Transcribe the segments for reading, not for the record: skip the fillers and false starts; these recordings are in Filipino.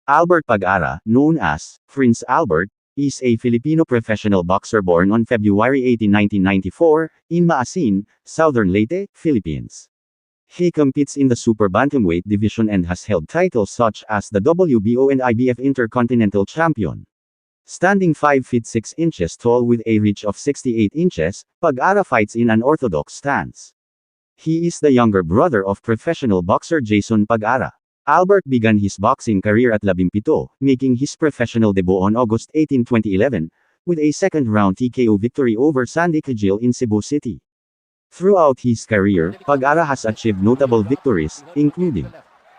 Albert Pag-ara, known as Prince Albert, is a Filipino professional boxer born on February 18, 1994, in Maasin, Southern Leyte, Philippines. He competes in the super bantamweight division and has held titles such as the WBO and IBF Intercontinental Champion. Standing 5 feet 6 inches tall with a reach of 68 inches, Pag-ara fights in an orthodox stance. He is the younger brother of professional boxer Jason Pag-ara. Albert began his boxing career at 17, making his professional debut on August 18, 2011, with a second-round TKO victory over Sandy Kajil in Cebu City. Throughout his career, Pag-ara has achieved notable victories, including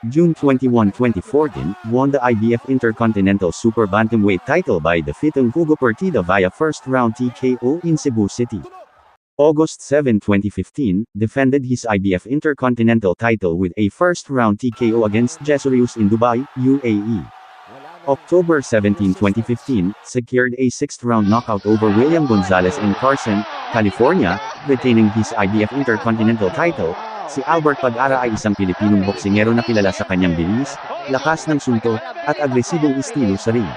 June 21, 2014, won the IBF Intercontinental Super Bantamweight title by defeating Hugo Partida via first-round TKO in Cebu City. August 7, 2015, defended his IBF Intercontinental title with a first-round TKO against Jesurius in Dubai, UAE. October 17, 2015, secured a sixth-round knockout over William Gonzalez in Carson, California, retaining his IBF Intercontinental title. Si Albert Pag-ara ay isang Pilipinong boksingero na kilala sa kanyang bilis, lakas ng suntok, at agresibong estilo sa ring.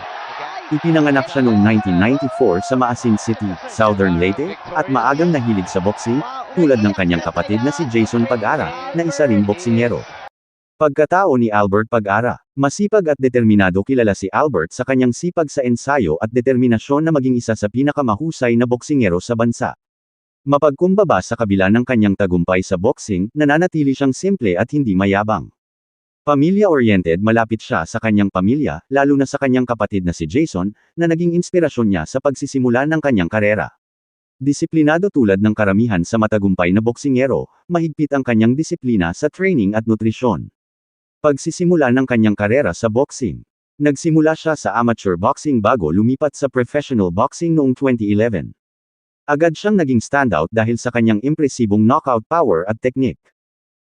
Ipinanganak siya noong 1994 sa Maasin City, Southern Leyte, at maagang nahilig sa boxing, tulad ng kanyang kapatid na si Jason Pag-ara, na isa ring boksingero. Pagkatao ni Albert Pag-ara, masipag at determinado. Kilala si Albert sa kanyang sipag sa ensayo at determinasyon na maging isa sa pinakamahusay na boksingero sa bansa. Mapagkumbaba sa kabila ng kanyang tagumpay sa boxing, nananatili siyang simple at hindi mayabang. Pamilya-oriented. Malapit siya sa kanyang pamilya, lalo na sa kanyang kapatid na si Jason, na naging inspirasyon niya sa pagsisimula ng kanyang karera. Disiplinado. Tulad ng karamihan sa matagumpay na boksingero, mahigpit ang kanyang disiplina sa training at nutrisyon. Pagsisimula ng kanyang karera sa boxing. Nagsimula siya sa amateur boxing bago lumipat sa professional boxing noong 2011. Agad siyang naging standout dahil sa kanyang impresibong knockout power at technique.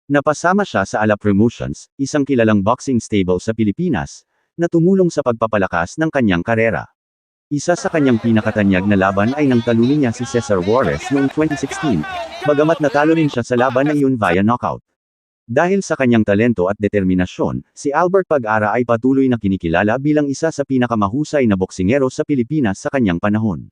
Napasama siya sa Ala Promotions, isang kilalang boxing stable sa Pilipinas, na tumulong sa pagpapalakas ng kanyang karera. Isa sa kanyang pinakatanyag na laban ay nang talunin niya si Cesar Juarez noong 2016, bagamat natalo rin siya sa laban na iyon via knockout. Dahil sa kanyang talento at determinasyon, si Albert Pag-ara ay patuloy na kinikilala bilang isa sa pinakamahusay na boksingero sa Pilipinas sa kanyang panahon.